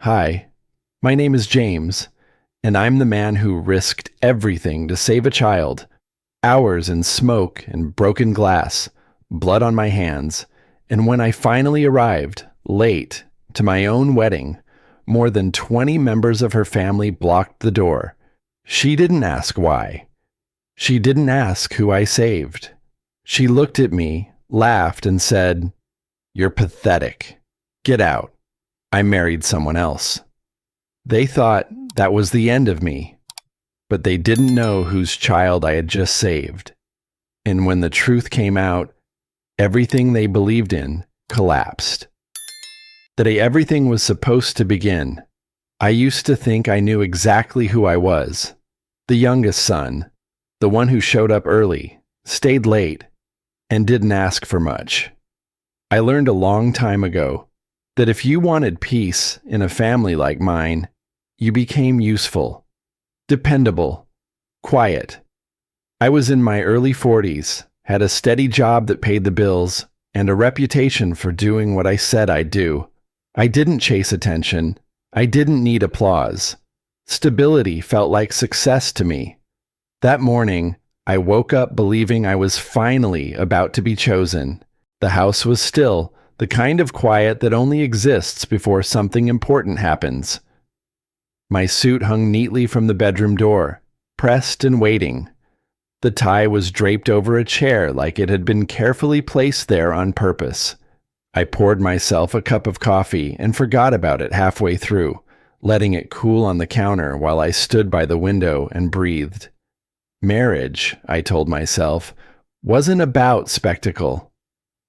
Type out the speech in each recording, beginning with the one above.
Hi, my name is James, and I'm the man who risked everything to save a child. Hours in smoke and broken glass, blood on my hands, and when I finally arrived, late, to my own wedding, more than 20 members of her family blocked the door. She didn't ask why. She didn't ask who I saved. She looked at me, laughed, and said, "You're pathetic. Get out. I married someone else." They thought that was the end of me, but they didn't know whose child I had just saved. And when the truth came out, everything they believed in collapsed. The day everything was supposed to begin, I used to think I knew exactly who I was. The youngest son, the one who showed up early, stayed late, and didn't ask for much. I learned a long time ago that if you wanted peace in a family like mine, you became useful, dependable, quiet. I was in my early 40s, had a steady job that paid the bills, and a reputation for doing what I said I'd do. I didn't chase attention. I didn't need applause. Stability felt like success to me. That morning, I woke up believing I was finally about to be chosen. The house was still, the kind of quiet that only exists before something important happens. My suit hung neatly from the bedroom door, pressed and waiting. The tie was draped over a chair like it had been carefully placed there on purpose. I poured myself a cup of coffee and forgot about it halfway through, letting it cool on the counter while I stood by the window and breathed. Marriage, I told myself, wasn't about spectacle.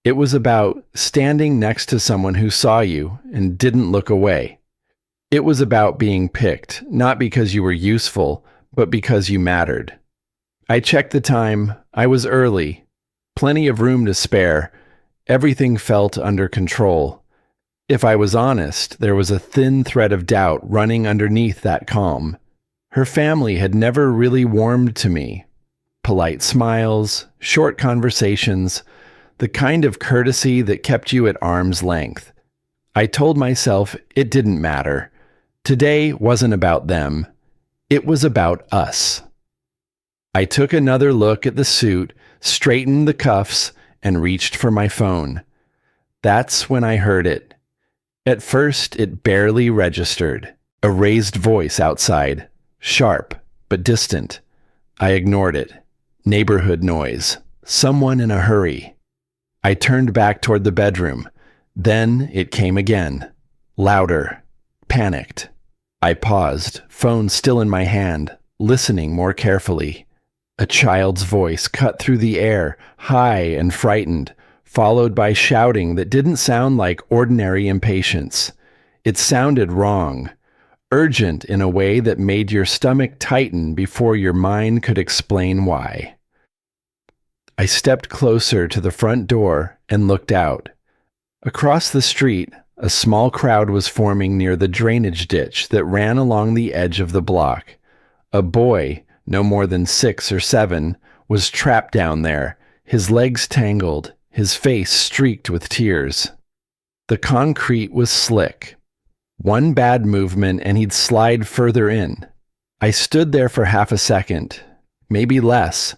It was about standing next to someone who saw you and didn't look away. It was about being picked, not because you were useful, but because you mattered. I checked the time. I was early. Plenty of room to spare. Everything felt under control. If I was honest, there was a thin thread of doubt running underneath that calm. Her family had never really warmed to me. Polite smiles, short conversations, the kind of courtesy that kept you at arm's length. I told myself it didn't matter. Today wasn't about them. It was about us. I took another look at the suit, straightened the cuffs, and reached for my phone. That's when I heard it. At first, it barely registered. A raised voice outside, sharp but distant. I ignored it. Neighborhood noise. Someone in a hurry. I turned back toward the bedroom. Then it came again. Louder. Panicked. I paused, phone still in my hand, listening more carefully. A child's voice cut through the air, high and frightened, followed by shouting that didn't sound like ordinary impatience. It sounded wrong, urgent in a way that made your stomach tighten before your mind could explain why. I stepped closer to the front door and looked out. Across the street, a small crowd was forming near the drainage ditch that ran along the edge of the block. A boy, no more than 6 or 7, was trapped down there, his legs tangled, his face streaked with tears. The concrete was slick. One bad movement and he'd slide further in. I stood there for half a second, maybe less.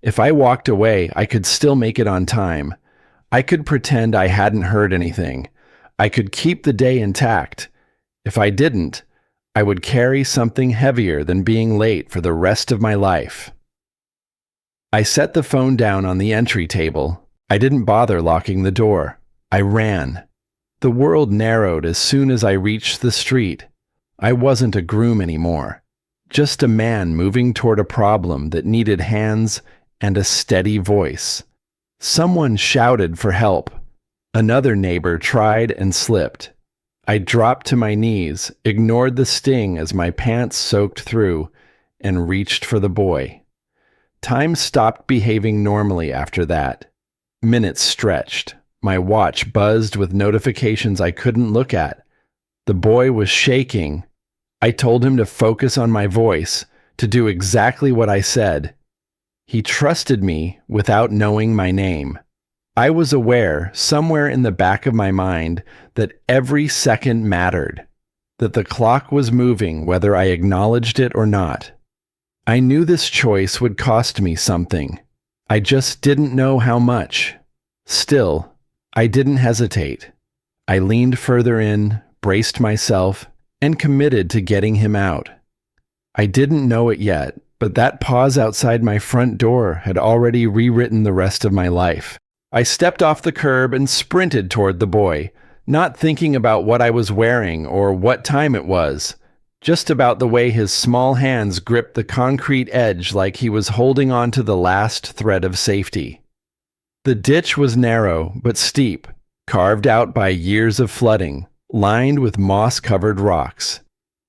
If I walked away, I could still make it on time. I could pretend I hadn't heard anything. I could keep the day intact. If I didn't, I would carry something heavier than being late for the rest of my life. I set the phone down on the entry table. I didn't bother locking the door. I ran. The world narrowed as soon as I reached the street. I wasn't a groom anymore, just a man moving toward a problem that needed hands and a steady voice. Someone shouted for help. Another neighbor tried and slipped. I dropped to my knees, ignored the sting as my pants soaked through, and reached for the boy. Time stopped behaving normally after that. Minutes stretched. My watch buzzed with notifications I couldn't look at. The boy was shaking. I told him to focus on my voice, to do exactly what I said. He trusted me without knowing my name. I was aware, somewhere in the back of my mind, that every second mattered. that the clock was moving whether I acknowledged it or not. I knew this choice would cost me something. I just didn't know how much. Still, I didn't hesitate. I leaned further in, braced myself, and committed to getting him out. I didn't know it yet, but that pause outside my front door had already rewritten the rest of my life. I stepped off the curb and sprinted toward the boy, not thinking about what I was wearing or what time it was, just about the way his small hands gripped the concrete edge like he was holding on to the last thread of safety. The ditch was narrow but steep, carved out by years of flooding, lined with moss-covered rocks.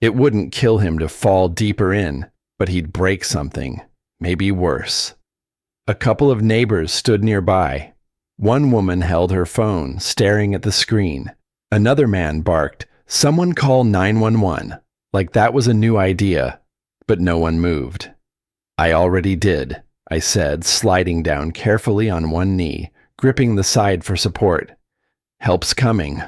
It wouldn't kill him to fall deeper in, but he'd break something, maybe worse. A couple of neighbors stood nearby. One woman held her phone, staring at the screen. Another man barked, "Someone call 911," like that was a new idea, but no one moved. "I already did," I said, sliding down carefully on one knee, gripping the side for support. "Help's coming."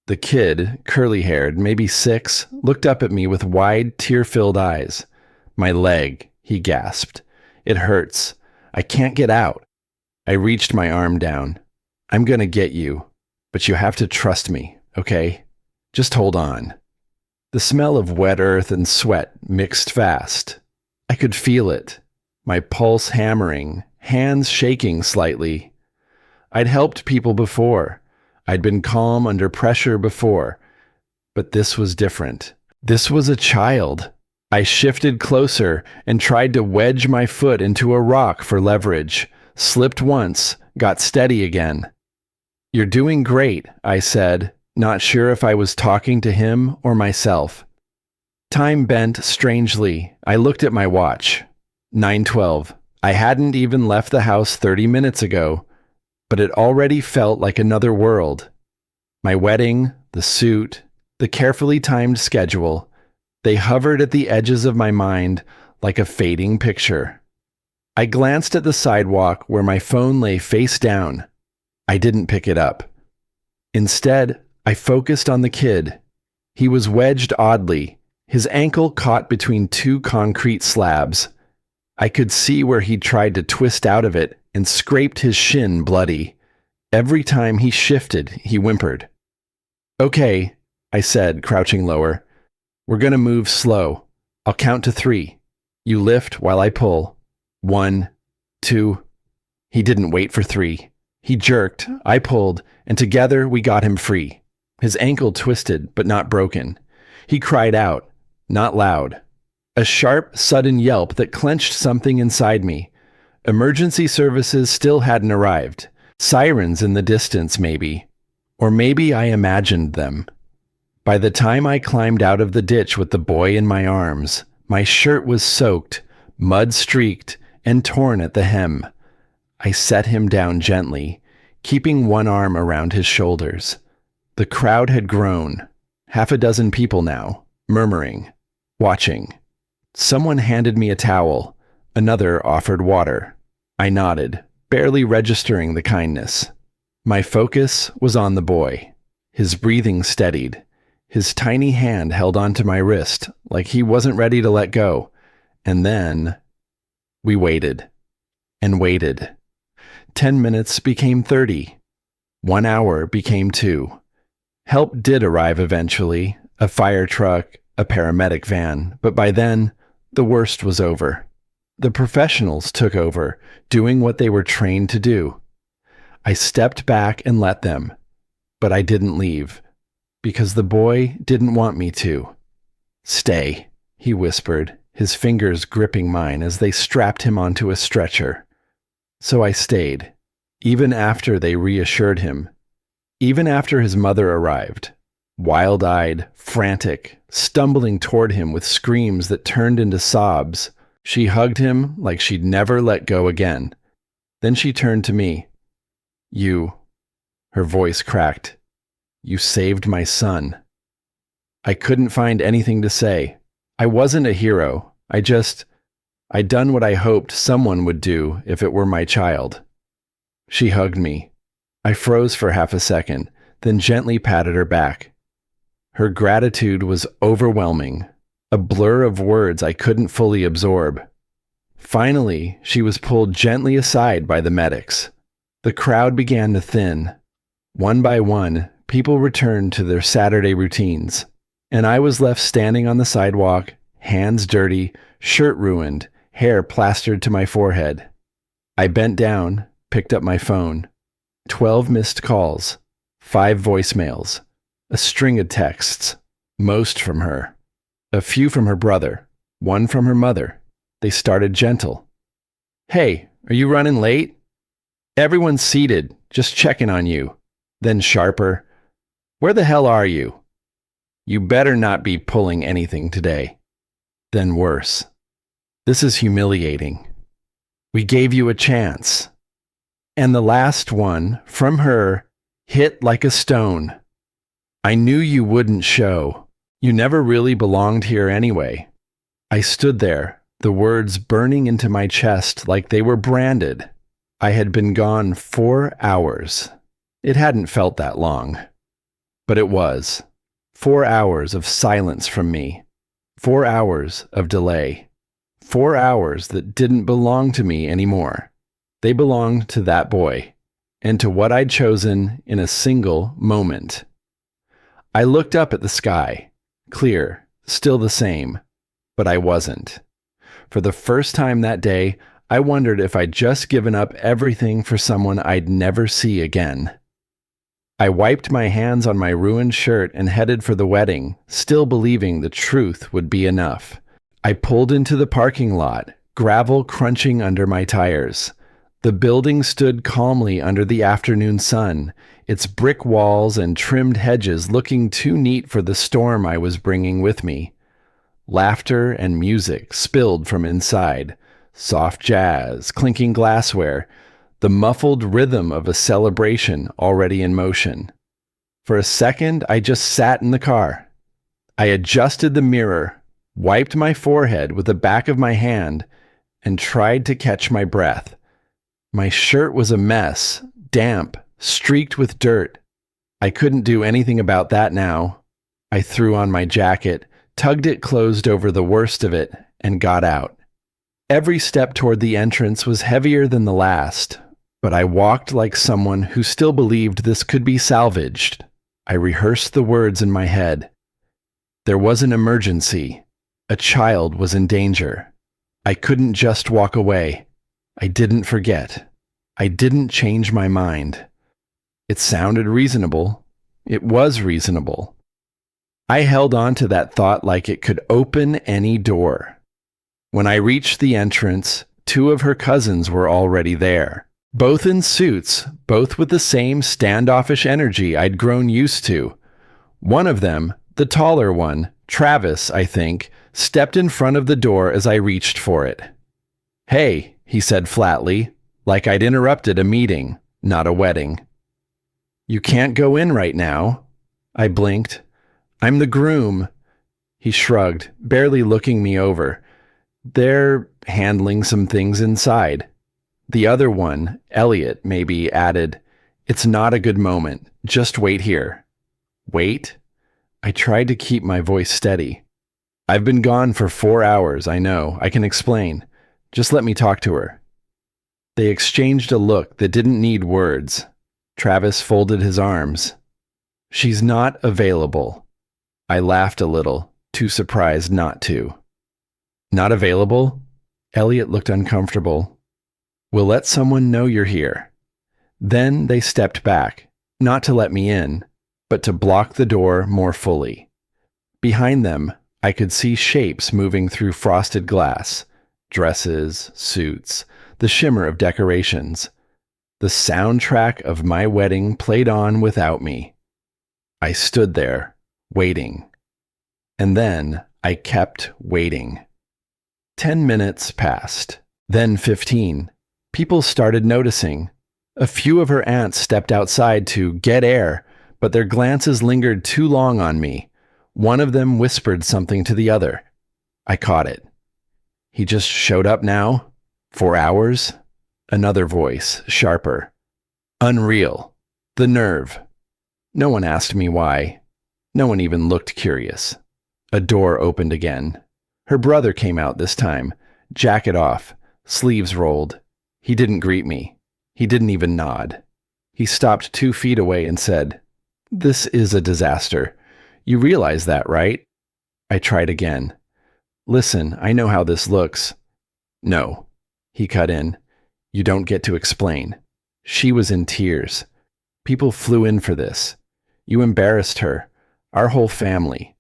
The kid, curly-haired, maybe 6, looked up at me with wide, tear-filled eyes. "My leg," he gasped. "It hurts. I can't get out." I reached my arm down. "I'm gonna get you, but you have to trust me, okay? Just hold on." The smell of wet earth and sweat mixed fast. I could feel it, my pulse hammering, hands shaking slightly. I'd helped people before. I'd been calm under pressure before. But this was different. This was a child. I shifted closer and tried to wedge my foot into a rock for leverage. Slipped once, got steady again. "You're doing great," I said, not sure if I was talking to him or myself. Time bent strangely. I looked at my watch. 9:12. I hadn't even left the house 30 minutes ago, but it already felt like another world. My wedding, the suit, the carefully timed schedule, they hovered at the edges of my mind like a fading picture. I glanced at the sidewalk where my phone lay face down. I didn't pick it up. Instead, I focused on the kid. He was wedged oddly, his ankle caught between 2 concrete slabs. I could see where he'd tried to twist out of it and scraped his shin bloody. Every time he shifted, he whimpered. "Okay," I said, crouching lower. "We're gonna move slow. I'll count to 3. You lift while I pull. 1, 2. He didn't wait for 3. He jerked, I pulled, and together we got him free. His ankle twisted, but not broken. He cried out, not loud. A sharp, sudden yelp that clenched something inside me. Emergency services still hadn't arrived. Sirens in the distance, maybe. Or maybe I imagined them. By the time I climbed out of the ditch with the boy in my arms, my shirt was soaked, mud-streaked, and torn at the hem. I set him down gently, keeping one arm around his shoulders. The crowd had grown. 6 people now, murmuring, watching. Someone handed me a towel. Another offered water. I nodded, barely registering the kindness. My focus was on the boy. His breathing steadied. His tiny hand held onto my wrist, like he wasn't ready to let go. And then we waited and waited. 10 minutes became 30. 1 hour became 2. Help did arrive eventually, a fire truck, a paramedic van, but by then, the worst was over. The professionals took over, doing what they were trained to do. I stepped back and let them, but I didn't leave, because the boy didn't want me to. "Stay," he whispered, his fingers gripping mine as they strapped him onto a stretcher. So I stayed, even after they reassured him, even after his mother arrived, wild-eyed, frantic, stumbling toward him with screams that turned into sobs. She hugged him like she'd never let go again. Then she turned to me. "You," her voice cracked, "you saved my son." I couldn't find anything to say. I wasn't a hero. I'd done what I hoped someone would do if it were my child. She hugged me. I froze for half a second, then gently patted her back. Her gratitude was overwhelming, a blur of words I couldn't fully absorb. Finally, she was pulled gently aside by the medics. The crowd began to thin. One by one, people returned to their Saturday routines, and I was left standing on the sidewalk, hands dirty, shirt ruined, hair plastered to my forehead. I bent down, picked up my phone. 12 missed calls, 5 voicemails, a string of texts, most from her, a few from her brother, 1 from her mother. They started gentle. "Hey, are you running late? Everyone's seated, just checking on you." Then sharper, "Where the hell are you? You better not be pulling anything today." Then worse, "This is humiliating. We gave you a chance." And the last one, from her, hit like a stone. "I knew you wouldn't show. You never really belonged here anyway." I stood there, the words burning into my chest like they were branded. I had been gone 4 hours. It hadn't felt that long. But it was. 4 hours of silence from me. 4 hours of delay. 4 hours that didn't belong to me anymore. They belonged to that boy, and to what I'd chosen in a single moment. I looked up at the sky, clear, still the same, but I wasn't. For the first time that day, I wondered if I'd just given up everything for someone I'd never see again. I wiped my hands on my ruined shirt and headed for the wedding, still believing the truth would be enough. I pulled into the parking lot, gravel crunching under my tires. The building stood calmly under the afternoon sun, its brick walls and trimmed hedges looking too neat for the storm I was bringing with me. Laughter and music spilled from inside, soft jazz, clinking glassware, the muffled rhythm of a celebration already in motion. For a second, I just sat in the car. I adjusted the mirror, wiped my forehead with the back of my hand, and tried to catch my breath. My shirt was a mess, damp, streaked with dirt. I couldn't do anything about that now. I threw on my jacket, tugged it closed over the worst of it, and got out. Every step toward the entrance was heavier than the last, but I walked like someone who still believed this could be salvaged. I rehearsed the words in my head. There was an emergency. A child was in danger. I couldn't just walk away. I didn't forget. I didn't change my mind. It sounded reasonable. It was reasonable. I held on to that thought like it could open any door. When I reached the entrance, 2 of her cousins were already there. Both in suits, both with the same standoffish energy I'd grown used to. One of them, the taller one, Travis, I think, stepped in front of the door as I reached for it. "Hey," he said flatly, like I'd interrupted a meeting, not a wedding. "You can't go in right now." I blinked. "I'm the groom." He shrugged, barely looking me over. "They're handling some things inside." The other one, Elliot, maybe, added, "It's not a good moment. Just wait here." Wait? I tried to keep my voice steady. "I've been gone for 4 hours, I know. I can explain. Just let me talk to her." They exchanged a look that didn't need words. Travis folded his arms. "She's not available." I laughed a little, too surprised not to. "Not available?" Elliot looked uncomfortable. "We'll let someone know you're here." Then they stepped back, not to let me in, but to block the door more fully. Behind them, I could see shapes moving through frosted glass. Dresses, suits, the shimmer of decorations. The soundtrack of my wedding played on without me. I stood there, waiting. And then I kept waiting. 10 minutes passed, then 15. People started noticing. A few of her aunts stepped outside to get air, but their glances lingered too long on me. One of them whispered something to the other. I caught it. "He just showed up now? 4 hours?" Another voice, sharper. "Unreal. The nerve." No one asked me why. No one even looked curious. A door opened again. Her brother came out this time, jacket off, sleeves rolled. He didn't greet me. He didn't even nod. He stopped 2 feet away and said, "This is a disaster. You realize that, right?" I tried again. "Listen, I know how this looks." "No," he cut in. "You don't get to explain." She was in tears. "People flew in for this. You embarrassed her, our whole family."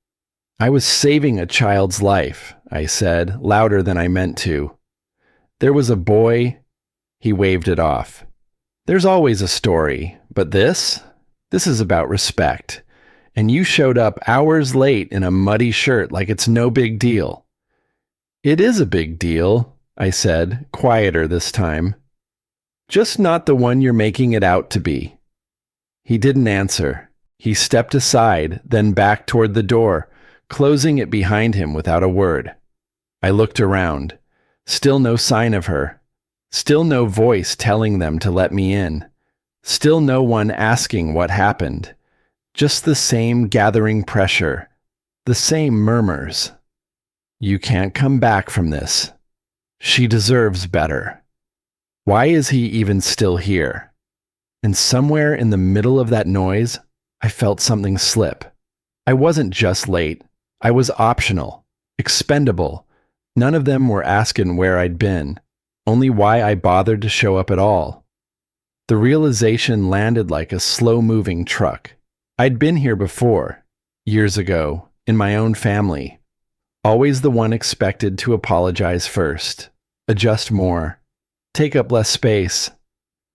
"I was saving a child's life," I said, louder than I meant to. "There was a boy." He waved it off. "There's always a story, but this is about respect. And you showed up hours late in a muddy shirt like it's no big deal." "It is a big deal," I said, quieter this time. "Just not the one you're making it out to be." He didn't answer. He stepped aside, then back toward the door, closing it behind him without a word. I looked around. Still no sign of her. Still no voice telling them to let me in. Still no one asking what happened. Just the same gathering pressure. The same murmurs. "You can't come back from this. She deserves better. Why is he even still here?" And somewhere in the middle of that noise, I felt something slip. I wasn't just late. I was optional, expendable. None of them were asking where I'd been, only why I bothered to show up at all. The realization landed like a slow-moving truck. I'd been here before, years ago, in my own family. Always the one expected to apologize first, adjust more, take up less space.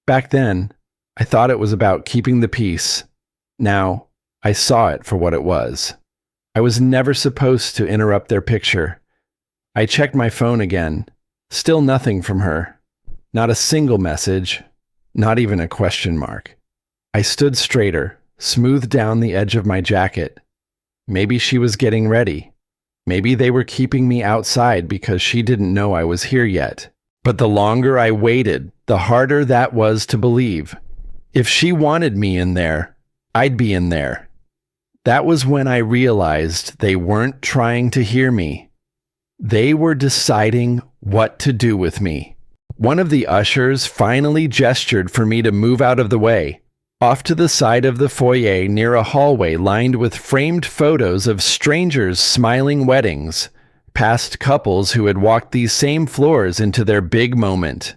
Back then, I thought it was about keeping the peace. Now, I saw it for what it was. I was never supposed to interrupt their picture. I checked my phone again. Still nothing from her. Not a single message. Not even a question mark. I stood straighter, smoothed down the edge of my jacket. Maybe she was getting ready. Maybe they were keeping me outside because she didn't know I was here yet. But the longer I waited, the harder that was to believe. If she wanted me in there, I'd be in there. That was when I realized they weren't trying to hear me. They were deciding what to do with me. One of the ushers finally gestured for me to move out of the way, off to the side of the foyer near a hallway lined with framed photos of strangers' smiling weddings, past couples who had walked these same floors into their big moment.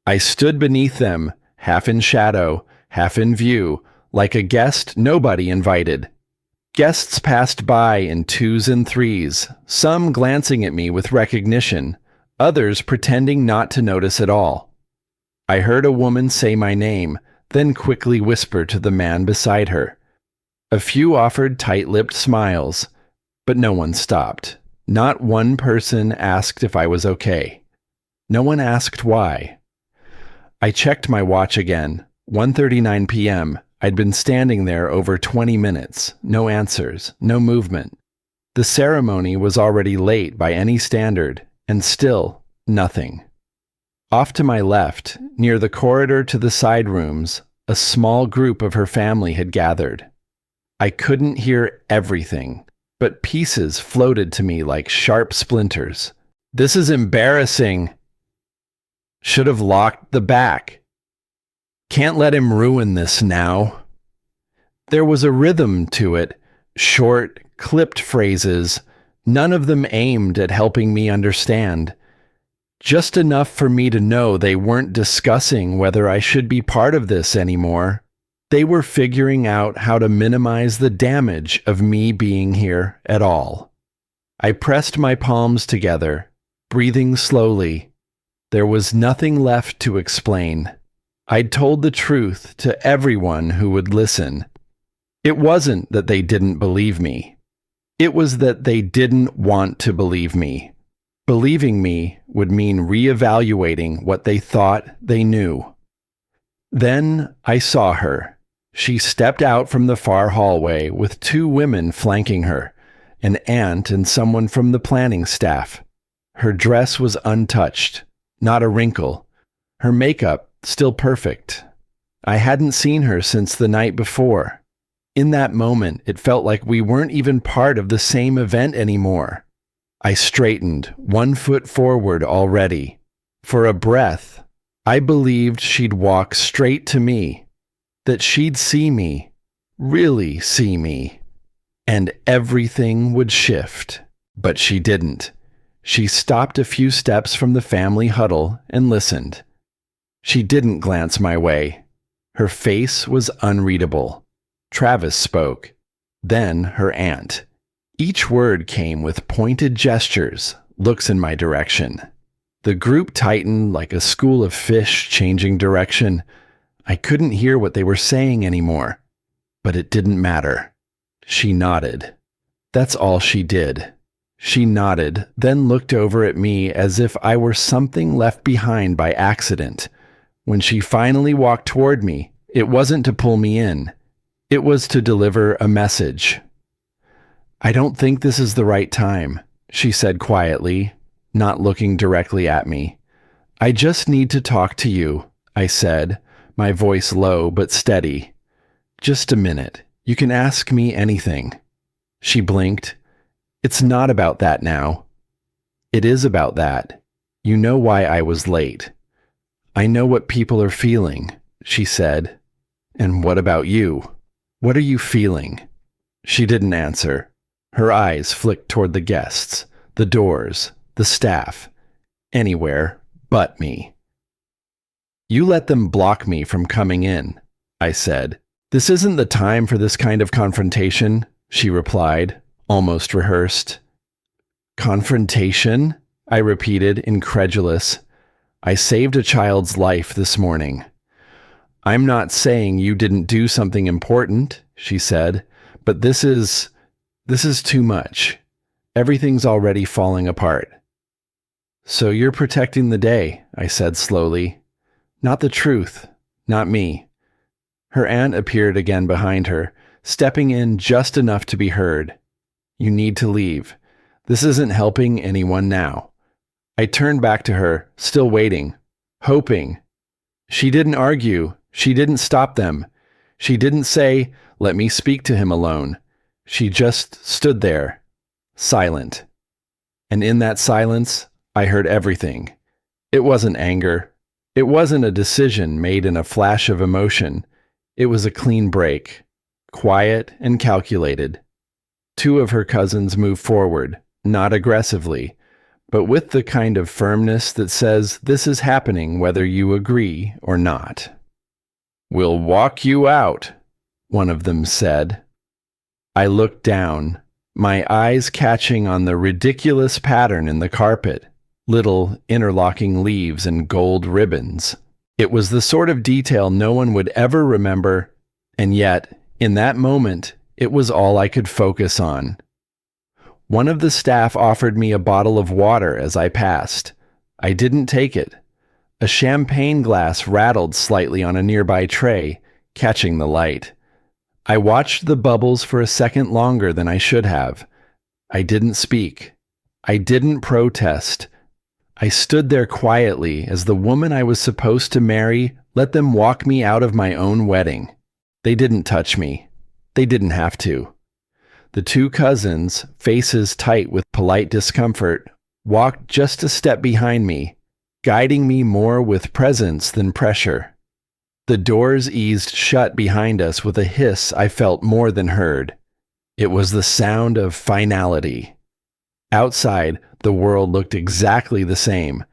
I stood beneath them, half in shadow, half in view, like a guest nobody invited. Guests passed by in 2s and 3s, some glancing at me with recognition, others pretending not to notice at all. I heard a woman say my name, then quickly whisper to the man beside her. A few offered tight-lipped smiles, but no one stopped. Not one person asked if I was okay. No one asked why. I checked my watch again. 1:39 p.m. I'd been standing there over 20 minutes. No answers, no movement. The ceremony was already late by any standard, and still nothing. Off to my left, near the corridor to the side rooms, a small group of her family had gathered. I couldn't hear everything, but pieces floated to me like sharp splinters. "This is embarrassing. Should have locked the back. Can't let him ruin this now." There was a rhythm to it, short, clipped phrases, none of them aimed at helping me understand. Just enough for me to know they weren't discussing whether I should be part of this anymore. They were figuring out how to minimize the damage of me being here at all. I pressed my palms together, breathing slowly. There was nothing left to explain. I'd told the truth to everyone who would listen. It wasn't that they didn't believe me. It was that they didn't want to believe me. Believing me would mean reevaluating what they thought they knew. Then I saw her. She stepped out from the far hallway with 2 women flanking her, an aunt and someone from the planning staff. Her dress was untouched, not a wrinkle. Her makeup still perfect. I hadn't seen her since the night before. In that moment, it felt like we weren't even part of the same event anymore. I straightened, 1 foot forward already. For a breath, I believed she'd walk straight to me, that she'd see me, really see me, and everything would shift. But she didn't. She stopped a few steps from the family huddle and listened. She didn't glance my way. Her face was unreadable. Travis spoke, then her aunt. Each word came with pointed gestures, looks in my direction. The group tightened like a school of fish changing direction. I couldn't hear what they were saying anymore, but it didn't matter. She nodded. That's all she did. She nodded, then looked over at me as if I were something left behind by accident. When she finally walked toward me, it wasn't to pull me in. It was to deliver a message. I don't think this is the right time, she said quietly, not looking directly at me. I just need to talk to you, I said, my voice low but steady. Just a minute. You can ask me anything. She blinked. It's not about that now. It is about that. You know why I was late. I know what people are feeling, she said. And what about you? What are you feeling? She didn't answer. Her eyes flicked toward the guests, the doors, the staff, anywhere but me. You let them block me from coming in, I said. This isn't the time for this kind of confrontation, she replied, almost rehearsed. Confrontation? I repeated, incredulous. I saved a child's life this morning. I'm not saying you didn't do something important, she said, but this is too much. Everything's already falling apart. So you're protecting the day, I said slowly. Not the truth, not me. Her aunt appeared again behind her, stepping in just enough to be heard. You need to leave. This isn't helping anyone now. I turned back to her, still waiting, hoping. She didn't argue. She didn't stop them. She didn't say, let me speak to him alone. She just stood there, silent. And in that silence, I heard everything. It wasn't anger. It wasn't a decision made in a flash of emotion. It was a clean break, quiet and calculated. Two of her cousins moved forward, not aggressively, but with the kind of firmness that says this is happening whether you agree or not. We'll walk you out, one of them said. I looked down, my eyes catching on the ridiculous pattern in the carpet, little interlocking leaves and gold ribbons. It was the sort of detail no one would ever remember, and yet, in that moment, it was all I could focus on. One of the staff offered me a bottle of water as I passed. I didn't take it. A champagne glass rattled slightly on a nearby tray, catching the light. I watched the bubbles for a second longer than I should have. I didn't speak. I didn't protest. I stood there quietly as the woman I was supposed to marry let them walk me out of my own wedding. They didn't touch me. They didn't have to. The two cousins, faces tight with polite discomfort, walked just a step behind me, guiding me more with presence than pressure. The doors eased shut behind us with a hiss I felt more than heard. It was the sound of finality. Outside, the world looked exactly the same,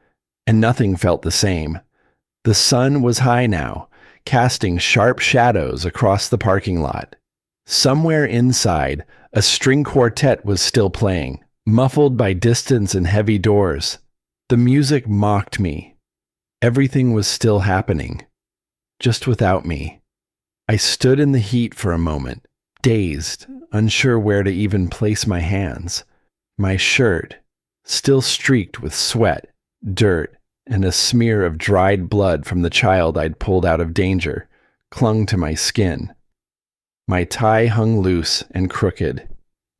and nothing felt the same. The sun was high now, casting sharp shadows across the parking lot. Somewhere inside, a string quartet was still playing, muffled by distance and heavy doors. The music mocked me. Everything was still happening, just without me. I stood in the heat for a moment, dazed, unsure where to even place my hands. My shirt, still streaked with sweat, dirt, and a smear of dried blood from the child I'd pulled out of danger, clung to my skin. My tie hung loose and crooked.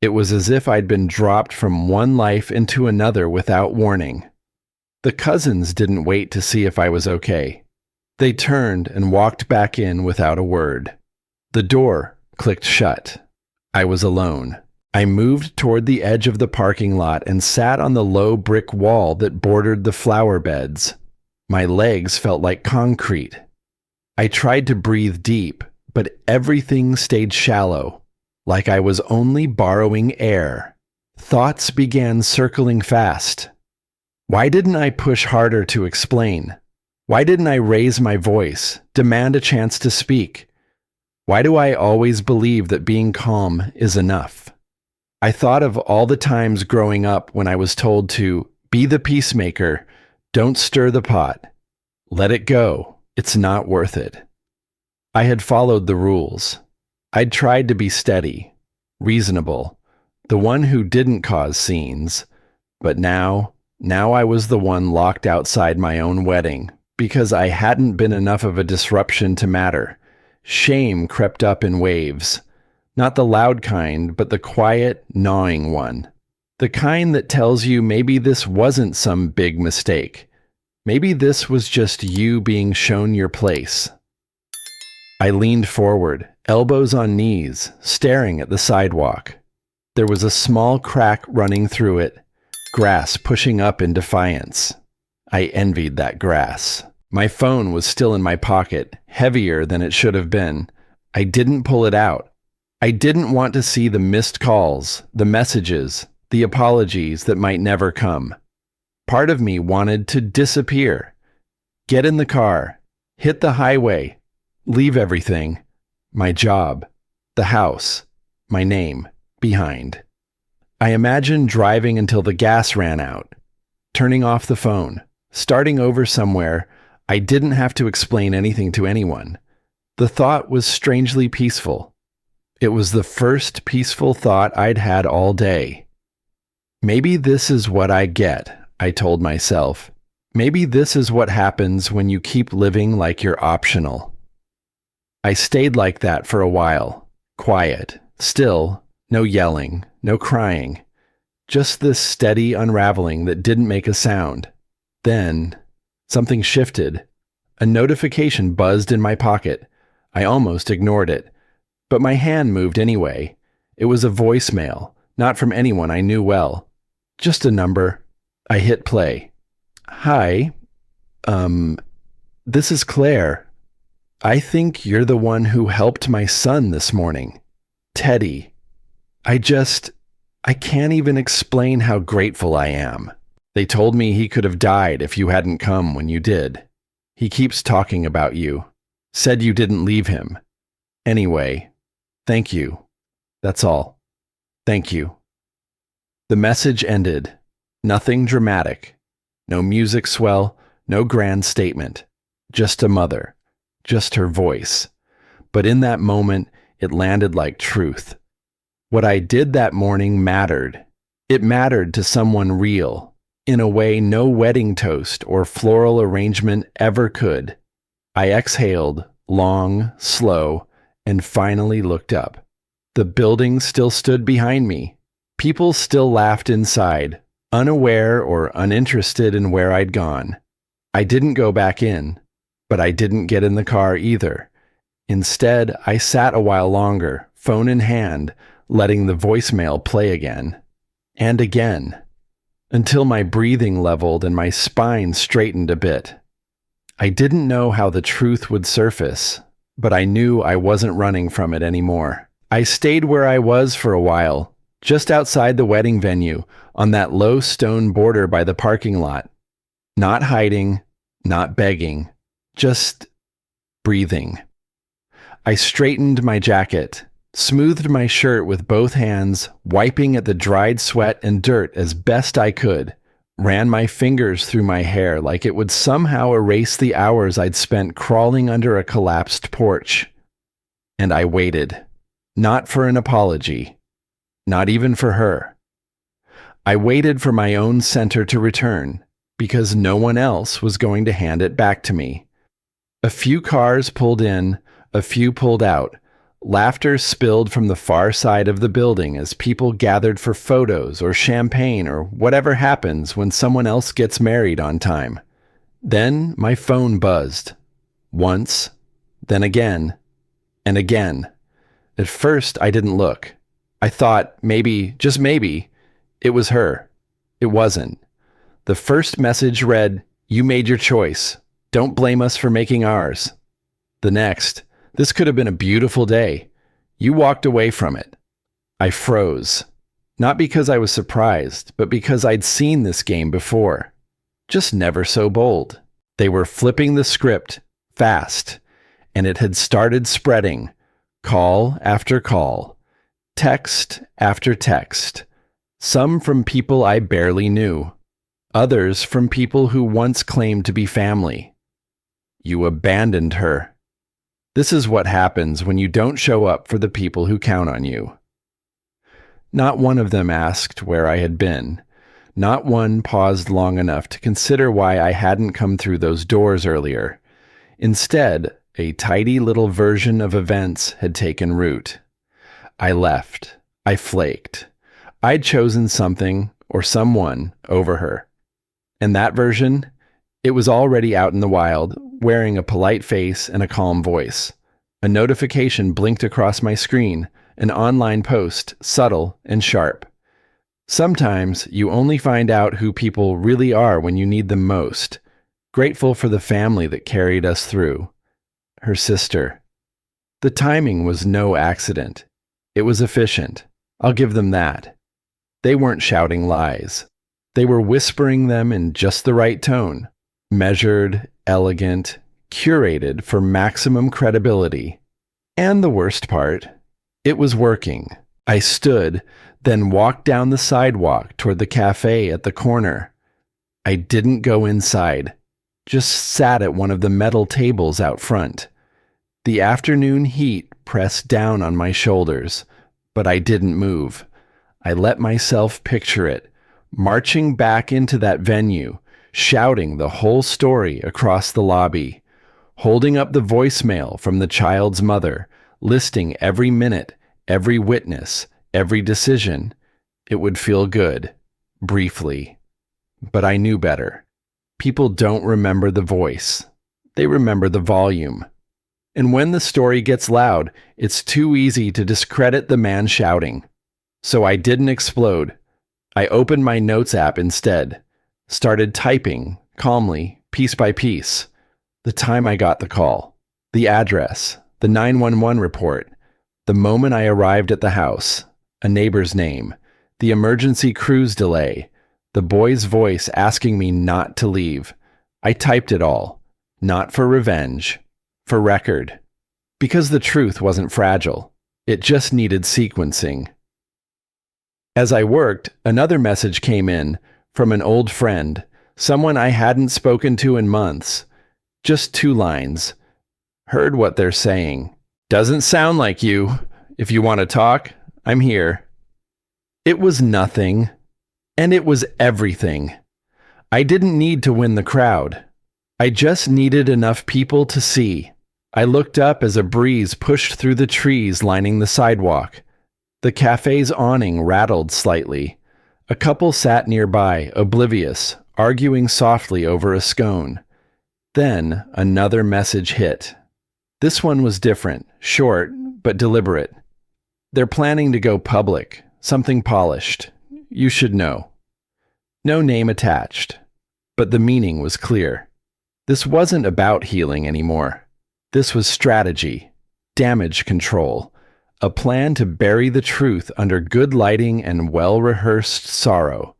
It was as if I'd been dropped from one life into another without warning. The cousins didn't wait to see if I was okay. They turned and walked back in without a word. The door, clicked shut. I was alone. I moved toward the edge of the parking lot and sat on the low brick wall that bordered the flower beds. My legs felt like concrete. I tried to breathe deep, but everything stayed shallow, like I was only borrowing air. Thoughts began circling fast. Why didn't I push harder to explain? Why didn't I raise my voice, demand a chance to speak? Why do I always believe that being calm is enough? I thought of all the times growing up when I was told to be the peacemaker, don't stir the pot, let it go, it's not worth it. I had followed the rules. I'd tried to be steady, reasonable, the one who didn't cause scenes, but now I was the one locked outside my own wedding because I hadn't been enough of a disruption to matter. Shame crept up in waves. Not the loud kind, but the quiet, gnawing one. The kind that tells you maybe this wasn't some big mistake. Maybe this was just you being shown your place. I leaned forward, elbows on knees, staring at the sidewalk. There was a small crack running through it, grass pushing up in defiance. I envied that grass. My phone was still in my pocket, heavier than it should have been. I didn't pull it out. I didn't want to see the missed calls, the messages, the apologies that might never come. Part of me wanted to disappear. Get in the car, hit the highway, leave everything, my job, the house, my name, behind. I imagined driving until the gas ran out, turning off the phone, starting over somewhere I didn't have to explain anything to anyone. The thought was strangely peaceful. It was the first peaceful thought I'd had all day. Maybe this is what I get, I told myself. Maybe this is what happens when you keep living like you're optional. I stayed like that for a while, quiet, still, no yelling, no crying, just this steady unraveling that didn't make a sound. Then, something shifted. A notification buzzed in my pocket. I almost ignored it, but my hand moved anyway. It was a voicemail, not from anyone I knew well. Just a number. I hit play. Hi, this is Claire. I think you're the one who helped my son this morning. Teddy. I can't even explain how grateful I am. They told me he could have died if you hadn't come when you did. He keeps talking about you. Said you didn't leave him. Anyway, thank you. That's all. Thank you. The message ended. Nothing dramatic. No music swell, no grand statement. Just a mother. Just her voice. But in that moment, it landed like truth. What I did that morning mattered. It mattered to someone real, in a way no wedding toast or floral arrangement ever could. I exhaled, long, slow, and finally looked up. The building still stood behind me. People still laughed inside, unaware or uninterested in where I'd gone. I didn't go back in, but I didn't get in the car either. Instead, I sat a while longer, phone in hand, letting the voicemail play again. And again. Until my breathing leveled and my spine straightened a bit. I didn't know how the truth would surface, but I knew I wasn't running from it anymore. I stayed where I was for a while, just outside the wedding venue, on that low stone border by the parking lot. Not hiding, not begging, just breathing. I straightened my jacket, smoothed my shirt with both hands, wiping at the dried sweat and dirt as best I could, ran my fingers through my hair like it would somehow erase the hours I'd spent crawling under a collapsed porch. And I waited. Not for an apology. Not even for her. I waited for my own center to return, because no one else was going to hand it back to me. A few cars pulled in, a few pulled out. Laughter spilled from the far side of the building as people gathered for photos or champagne or whatever happens when someone else gets married on time. Then my phone buzzed. Once, then again, and again. At first, I didn't look. I thought maybe, just maybe, it was her. It wasn't. The first message read, "You made your choice. Don't blame us for making ours." The next, "This could have been a beautiful day. You walked away from it." I froze. Not because I was surprised, but because I'd seen this game before. Just never so bold. They were flipping the script fast, and it had started spreading. Call after call. Text after text. Some from people I barely knew. Others from people who once claimed to be family. "You abandoned her." This is what happens when you don't show up for the people who count on you. Not one of them asked where I had been. Not one paused long enough to consider why I hadn't come through those doors earlier. Instead, a tidy little version of events had taken root. I left. I flaked. I'd chosen something or someone over her. And that version, it was already out in the wild, wearing a polite face and a calm voice. A notification blinked across my screen, an online post, subtle and sharp. Sometimes you only find out who people really are when you need them most. Grateful for the family that carried us through. Her sister. The timing was no accident. It was efficient. I'll give them that. They weren't shouting lies. They were whispering them in just the right tone. Measured, elegant, curated for maximum credibility. And the worst part, it was working. I stood, then walked down the sidewalk toward the cafe at the corner. I didn't go inside, just sat at one of the metal tables out front. The afternoon heat pressed down on my shoulders, but I didn't move. I let myself picture it, marching back into that venue, shouting the whole story across the lobby, holding up the voicemail from the child's mother, listing every minute, every witness, every decision. It would feel good, briefly. But I knew better. People don't remember the voice. They remember the volume. And when the story gets loud, it's too easy to discredit the man shouting. So I didn't explode. I opened my notes app instead, started typing, calmly, piece by piece. The time I got the call, the address, the 911 report, the moment I arrived at the house, a neighbor's name, the emergency cruise delay, the boy's voice asking me not to leave. I typed it all, not for revenge, for record. Because the truth wasn't fragile. It just needed sequencing. As I worked, another message came in from an old friend, someone I hadn't spoken to in months. Just 2 lines. Heard what they're saying. Doesn't sound like you. If you want to talk, I'm here. It was nothing. And it was everything. I didn't need to win the crowd. I just needed enough people to see. I looked up as a breeze pushed through the trees lining the sidewalk. The cafe's awning rattled slightly. A couple sat nearby, oblivious, arguing softly over a scone. Then another message hit. This one was different, short, but deliberate. They're planning to go public, something polished. You should know. No name attached, but the meaning was clear. This wasn't about healing anymore. This was strategy, damage control, a plan to bury the truth under good lighting and well-rehearsed sorrow.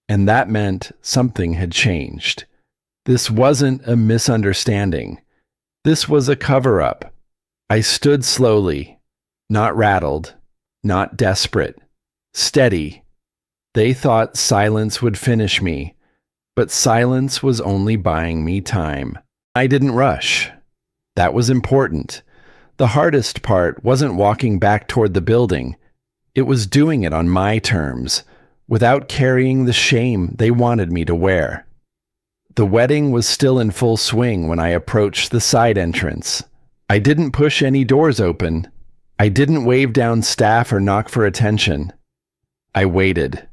And that meant something had changed. This wasn't a misunderstanding. This was a cover-up. I stood slowly, not rattled, not desperate, steady. They thought silence would finish me, but silence was only buying me time. I didn't rush. That was important. The hardest part wasn't walking back toward the building. It was doing it on my terms, without carrying the shame they wanted me to wear. The wedding was still in full swing when I approached the side entrance. I didn't push any doors open. I didn't wave down staff or knock for attention. I waited,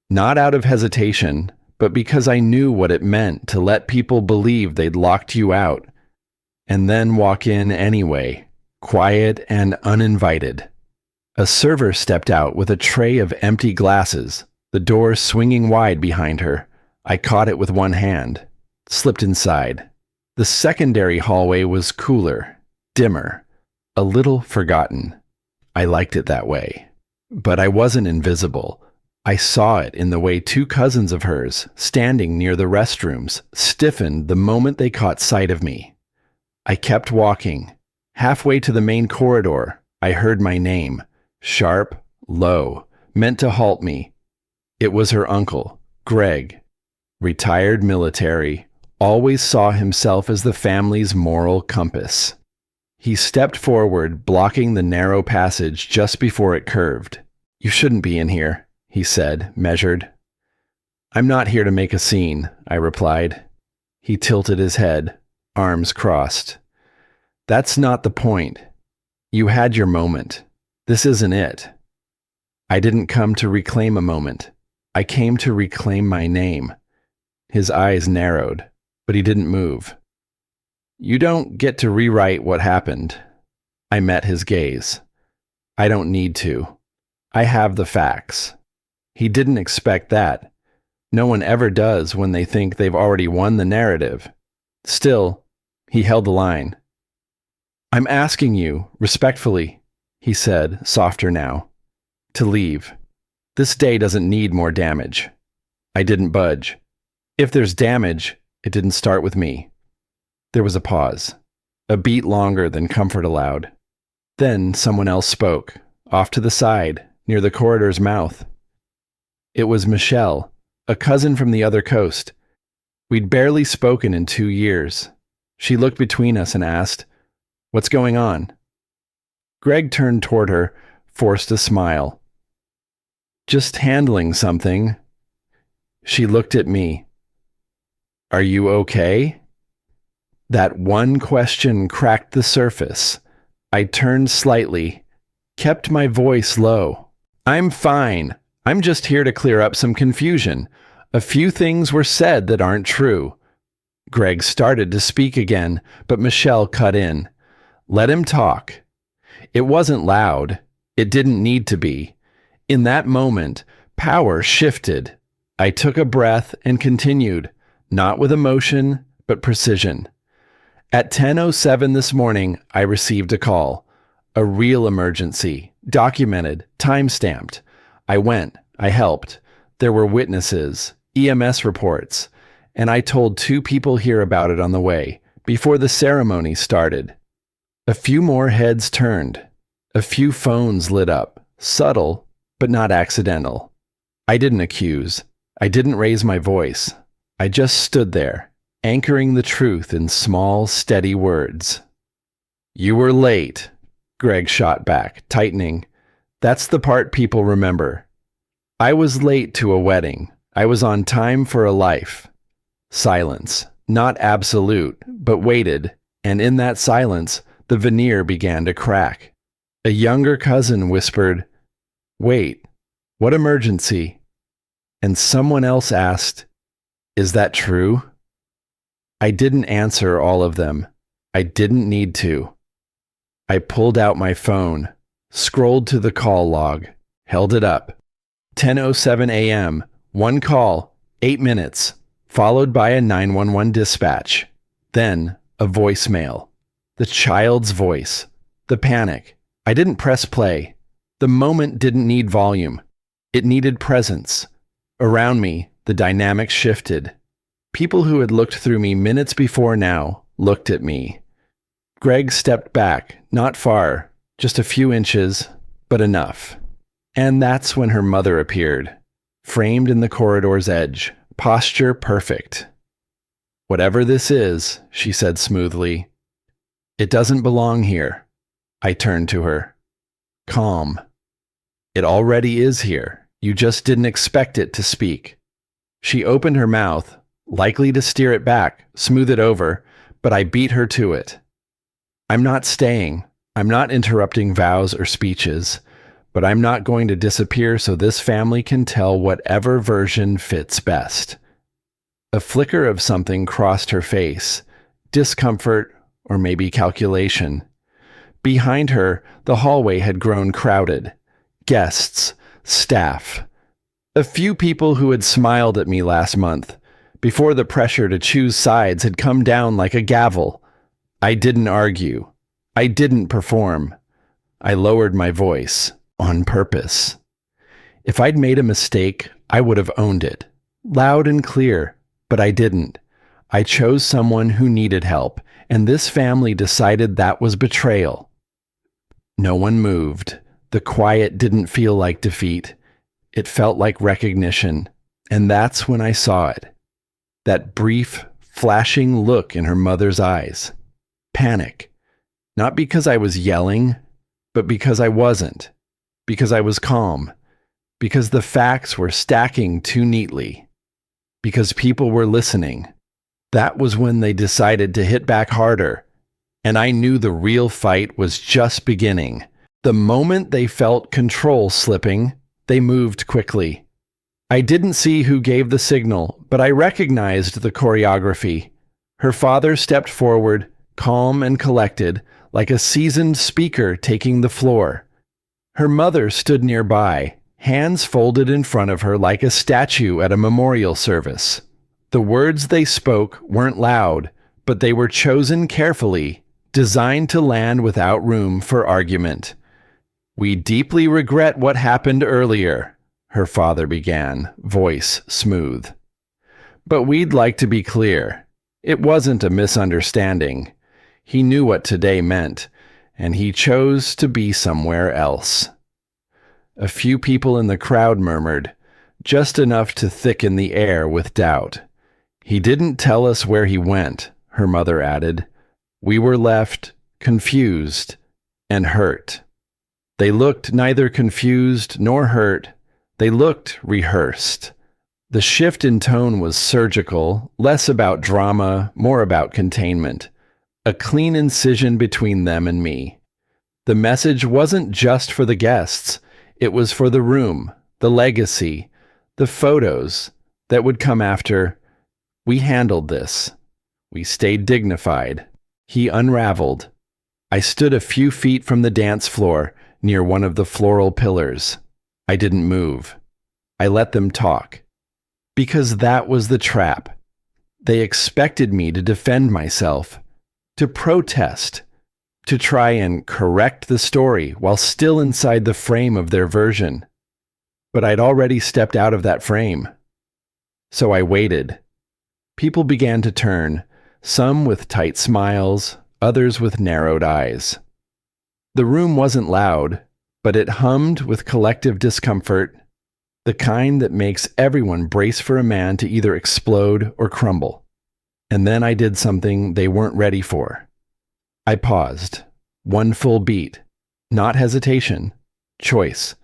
not out of hesitation, but because I knew what it meant to let people believe they'd locked you out, and then walk in anyway, quiet and uninvited. A server stepped out with a tray of empty glasses, the door swinging wide behind her. I caught it with one hand, slipped inside. The secondary hallway was cooler, dimmer, a little forgotten. I liked it that way. But I wasn't invisible. I saw it in the way two cousins of hers, standing near the restrooms, stiffened the moment they caught sight of me. I kept walking. Halfway to the main corridor, I heard my name, sharp, low, meant to halt me. It was her uncle, Greg. Retired military, always saw himself as the family's moral compass. He stepped forward, blocking the narrow passage just before it curved. "You shouldn't be in here," he said, measured. "I'm not here to make a scene," I replied. He tilted his head, arms crossed. "That's not the point. You had your moment. This isn't it." I didn't come to reclaim a moment. I came to reclaim my name. His eyes narrowed, but he didn't move. "You don't get to rewrite what happened." I met his gaze. "I don't need to. I have the facts." He didn't expect that. No one ever does when they think they've already won the narrative. Still, he held the line. "I'm asking you, respectfully," he said, softer now, "to leave. This day doesn't need more damage." I didn't budge. If there's damage, it didn't start with me. There was a pause, a beat longer than comfort allowed. Then someone else spoke, off to the side, near the corridor's mouth. It was Michelle, a cousin from the other coast. We'd barely spoken in 2 years. She looked between us and asked, "What's going on?" Greg turned toward her, forced a smile. "Just handling something." She looked at me. "Are you okay?" That one question cracked the surface. I turned slightly, kept my voice low. "I'm fine. I'm just here to clear up some confusion. A few things were said that aren't true." Greg started to speak again, but Michelle cut in. "Let him talk." It wasn't loud. It didn't need to be. In that moment, power shifted. I took a breath and continued, not with emotion, but precision. At 10:07 this morning, I received a call. A real emergency, documented, time-stamped. I went. I helped. There were witnesses, EMS reports, and I told 2 people here about it on the way, before the ceremony started. A few more heads turned. A few phones lit up, subtle, but not accidental. I didn't accuse. I didn't raise my voice. I just stood there, anchoring the truth in small, steady words. "You were late," Greg shot back, tightening. "That's the part people remember. I was late to a wedding. I was on time for a life." Silence, not absolute, but weighted, and in that silence, the veneer began to crack. A younger cousin whispered, "Wait, what emergency?" And someone else asked, "Is that true?" I didn't answer all of them. I didn't need to. I pulled out my phone, scrolled to the call log, held it up. 10:07 a.m., one call, 8 minutes, followed by a 911 dispatch. Then a voicemail. The child's voice. The panic. I didn't press play. The moment didn't need volume. It needed presence. Around me, the dynamic shifted. People who had looked through me minutes before now looked at me. Greg stepped back, not far, just a few inches, but enough. And that's when her mother appeared, framed in the corridor's edge, posture perfect. "Whatever this is," she said smoothly, "it doesn't belong here." I turned to her. Calm. "It already is here. You just didn't expect it to speak." She opened her mouth, likely to steer it back, smooth it over, but I beat her to it. "I'm not staying. I'm not interrupting vows or speeches, but I'm not going to disappear so this family can tell whatever version fits best." A flicker of something crossed her face, discomfort or maybe calculation. Behind her, the hallway had grown crowded. guests, staff. A few people who had smiled at me last month, before the pressure to choose sides had come down like a gavel. I didn't argue. I didn't perform. I lowered my voice, on purpose. If I'd made a mistake, I would have owned it, loud and clear, but I didn't. I chose someone who needed help, and this family decided that was betrayal. No one moved. The quiet didn't feel like defeat. It felt like recognition, and that's when I saw it. That brief, flashing look in her mother's eyes. Panic. Not because I was yelling, but because I wasn't. Because I was calm. Because the facts were stacking too neatly. Because people were listening. That was when they decided to hit back harder, and I knew the real fight was just beginning. The moment they felt control slipping, they moved quickly. I didn't see who gave the signal, but I recognized the choreography. Her father stepped forward, calm and collected, like a seasoned speaker taking the floor. Her mother stood nearby, hands folded in front of her like a statue at a memorial service. The words they spoke weren't loud, but they were chosen carefully, designed to land without room for argument. "We deeply regret what happened earlier," her father began, voice smooth. "But we'd like to be clear. It wasn't a misunderstanding. He knew what today meant, and he chose to be somewhere else." A few people in the crowd murmured, just enough to thicken the air with doubt. "He didn't tell us where he went," her mother added. "We were left confused and hurt." They looked neither confused nor hurt. They looked rehearsed. The shift in tone was surgical, less about drama, more about containment. A clean incision between them and me. The message wasn't just for the guests. It was for the room, the legacy, the photos that would come after. We handled this. We stayed dignified. He unraveled. I stood a few feet from the dance floor, near one of the floral pillars. I didn't move. I let them talk. Because that was the trap. They expected me to defend myself, to protest, to try and correct the story while still inside the frame of their version. But I'd already stepped out of that frame. So I waited. People began to turn, some with tight smiles, others with narrowed eyes. The room wasn't loud, but it hummed with collective discomfort, the kind that makes everyone brace for a man to either explode or crumble. And then I did something they weren't ready for. I paused, one full beat, not hesitation, choice.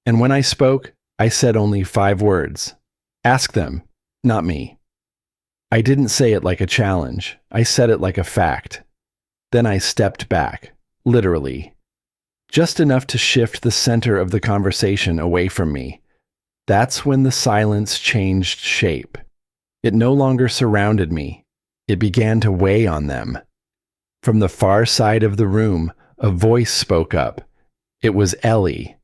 And when I spoke, I said only 5 words. Ask them, not me. I didn't say it like a challenge. I said it like a fact. Then I stepped back, literally. Just enough to shift the center of the conversation away from me. That's when the silence changed shape. It no longer surrounded me. It began to weigh on them. From the far side of the room, a voice spoke up. It was Ellie,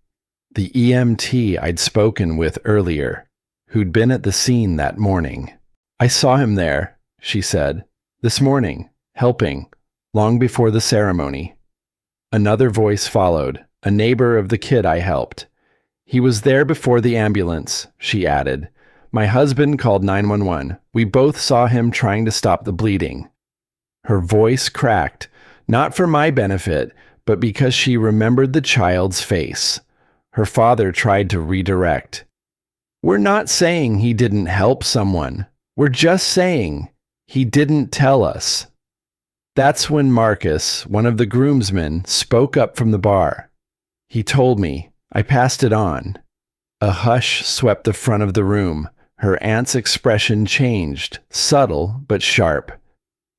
the EMT I'd spoken with earlier, who'd been at the scene that morning. "I saw him there," she said, "this morning, helping, long before the ceremony." Another voice followed, a neighbor of the kid I helped. "He was there before the ambulance," she added. "My husband called 911. We both saw him trying to stop the bleeding." Her voice cracked, not for my benefit, but because she remembered the child's face. Her father tried to redirect. "We're not saying he didn't help someone. We're just saying he didn't tell us." That's when Marcus, one of the groomsmen, spoke up from the bar. He told me. I passed it on. A hush swept the front of the room. Her aunt's expression changed, subtle but sharp.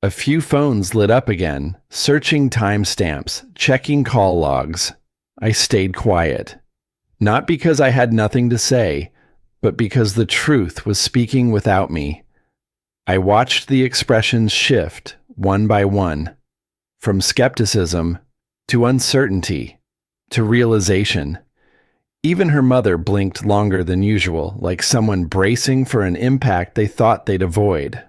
A few phones lit up again, searching timestamps, checking call logs. I stayed quiet. Not because I had nothing to say, but because the truth was speaking without me. I watched the expressions shift, one by one, from skepticism to uncertainty to realization. Even her mother blinked longer than usual, like someone bracing for an impact they thought they'd avoid.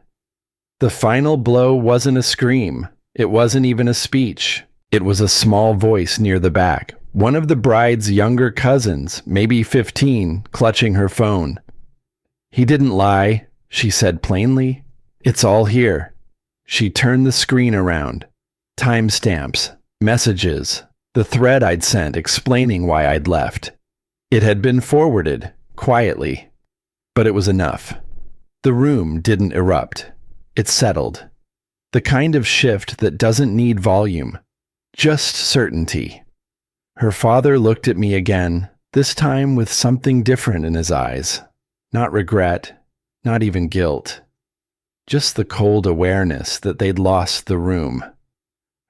The final blow wasn't a scream. It wasn't even a speech. It was a small voice near the back, one of the bride's younger cousins, maybe 15, clutching her phone. "He didn't lie," she said plainly. "It's all here." She turned the screen around. Timestamps, messages, the thread I'd sent explaining why I'd left. It had been forwarded, quietly, but it was enough. The room didn't erupt. It settled. The kind of shift that doesn't need volume, just certainty. Her father looked at me again, this time with something different in his eyes. Not regret, not even guilt. Just the cold awareness that they'd lost the room.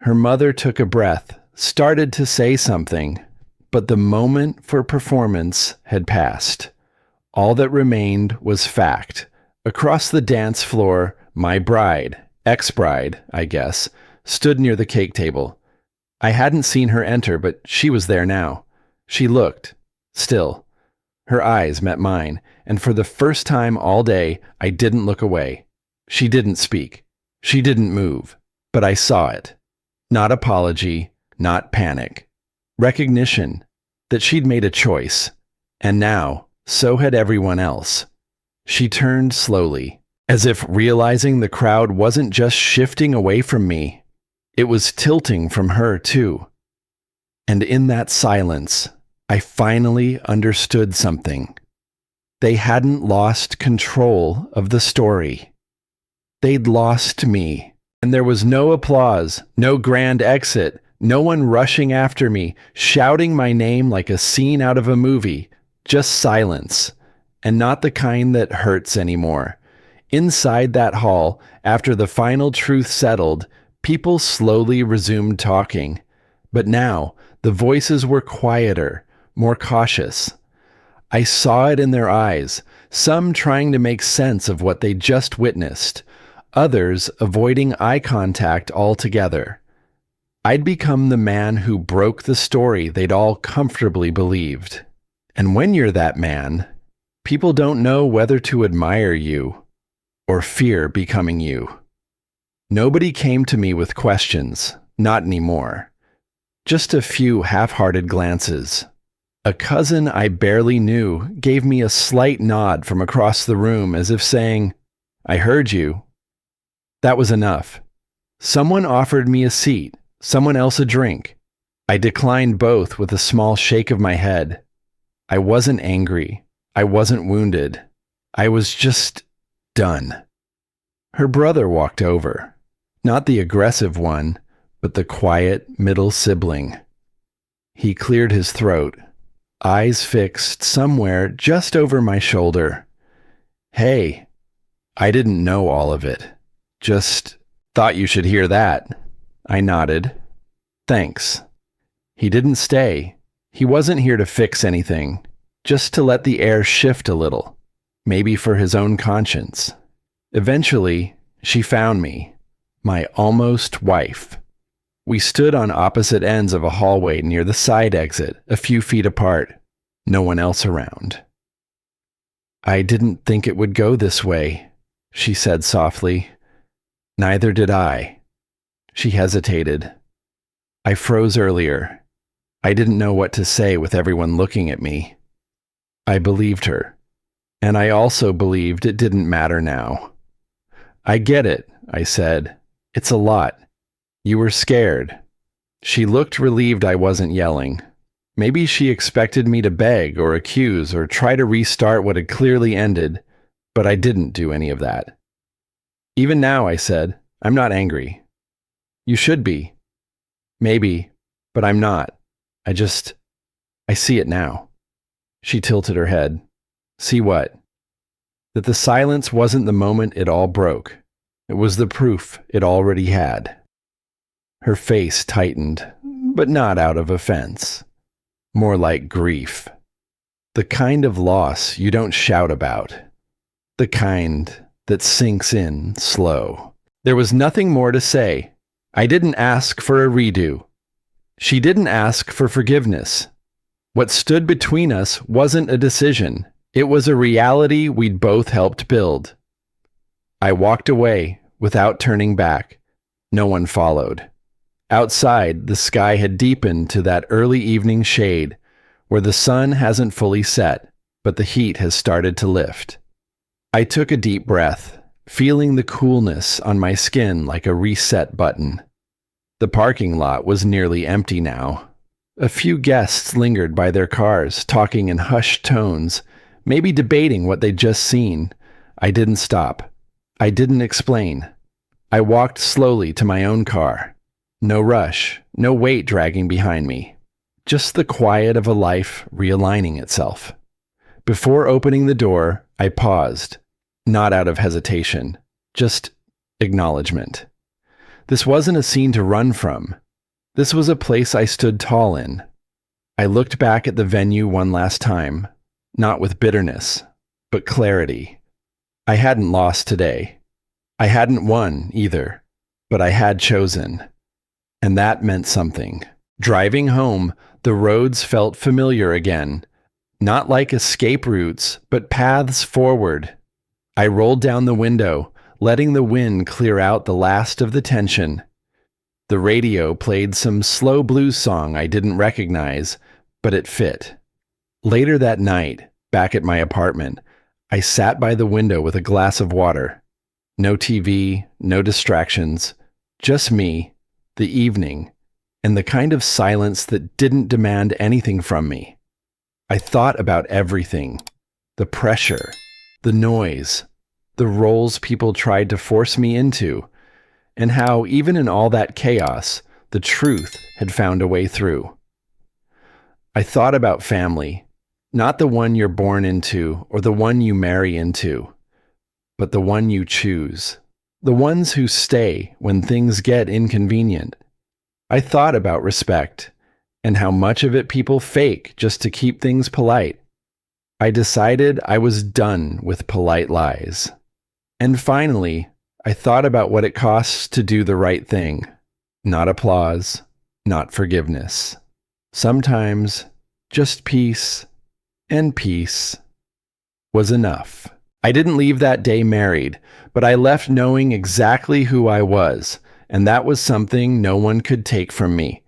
Her mother took a breath, started to say something, but the moment for performance had passed. All that remained was fact. Across the dance floor, my bride, ex-bride, I guess, stood near the cake table. I hadn't seen her enter, but she was there now. She looked, still. Her eyes met mine, and for the first time all day, I didn't look away. She didn't speak. She didn't move. But I saw it. Not apology, not panic. Recognition that she'd made a choice. And now, so had everyone else. She turned slowly, as if realizing the crowd wasn't just shifting away from me. It was tilting from her, too. And in that silence, I finally understood something. They hadn't lost control of the story. They'd lost me. And there was no applause, no grand exit, no one rushing after me, shouting my name like a scene out of a movie. Just silence. And not the kind that hurts anymore. Inside that hall, after the final truth settled, people slowly resumed talking. But now, the voices were quieter, more cautious. I saw it in their eyes, some trying to make sense of what they just witnessed, others avoiding eye contact altogether. I'd become the man who broke the story they'd all comfortably believed. And when you're that man, people don't know whether to admire you or fear becoming you. Nobody came to me with questions, not anymore. Just a few half-hearted glances. A cousin I barely knew gave me a slight nod from across the room as if saying, "I heard you." That was enough. Someone offered me a seat, someone else a drink. I declined both with a small shake of my head. I wasn't angry. I wasn't wounded. I was just done. Her brother walked over. Not the aggressive one, but the quiet middle sibling. He cleared his throat, eyes fixed somewhere just over my shoulder. "Hey, I didn't know all of it. Just thought you should hear that." I nodded. "Thanks." He didn't stay. He wasn't here to fix anything, just to let the air shift a little, maybe for his own conscience. Eventually, she found me, my almost wife. We stood on opposite ends of a hallway near the side exit, a few feet apart, no one else around. "I didn't think it would go this way," she said softly. "Neither did I." She hesitated. I froze earlier. I didn't know what to say with everyone looking at me. I believed her. And I also believed it didn't matter now. "I get it," I said. "It's a lot. You were scared." She looked relieved I wasn't yelling. Maybe she expected me to beg or accuse or try to restart what had clearly ended, but I didn't do any of that. "Even now," I said, "I'm not angry." "You should be." "Maybe, but I'm not. I see it now." She tilted her head. "See what?" That the silence wasn't the moment it all broke. It was the proof it already had. Her face tightened, but not out of offense. More like grief. The kind of loss you don't shout about. The kind that sinks in slow. There was nothing more to say. I didn't ask for a redo. She didn't ask for forgiveness. What stood between us wasn't a decision. It was a reality we'd both helped build. I walked away without turning back. No one followed. Outside, the sky had deepened to that early evening shade, where the sun hasn't fully set, but the heat has started to lift. I took a deep breath, feeling the coolness on my skin like a reset button. The parking lot was nearly empty now. A few guests lingered by their cars, talking in hushed tones, maybe debating what they'd just seen. I didn't stop. I didn't explain. I walked slowly to my own car. No rush, no weight dragging behind me. Just the quiet of a life realigning itself. Before opening the door, I paused, not out of hesitation, just acknowledgement. This wasn't a scene to run from. This was a place I stood tall in. I looked back at the venue one last time, not with bitterness, but clarity. I hadn't lost today. I hadn't won either, but I had chosen. And that meant something. Driving home, the roads felt familiar again, not like escape routes, but paths forward. I rolled down the window, letting the wind clear out the last of the tension. The radio played some slow blues song I didn't recognize, but it fit. Later that night, back at my apartment, I sat by the window with a glass of water. No TV, no distractions, just me, the evening, and the kind of silence that didn't demand anything from me. I thought about everything, the pressure, the noise, the roles people tried to force me into, and how, even in all that chaos, the truth had found a way through. I thought about family, not the one you're born into or the one you marry into, but the one you choose, the ones who stay when things get inconvenient. I thought about respect and how much of it people fake just to keep things polite. I decided I was done with polite lies. And finally, I thought about what it costs to do the right thing. Not applause, not forgiveness. Sometimes just peace, and peace was enough. I didn't leave that day married, but I left knowing exactly who I was, and that was something no one could take from me.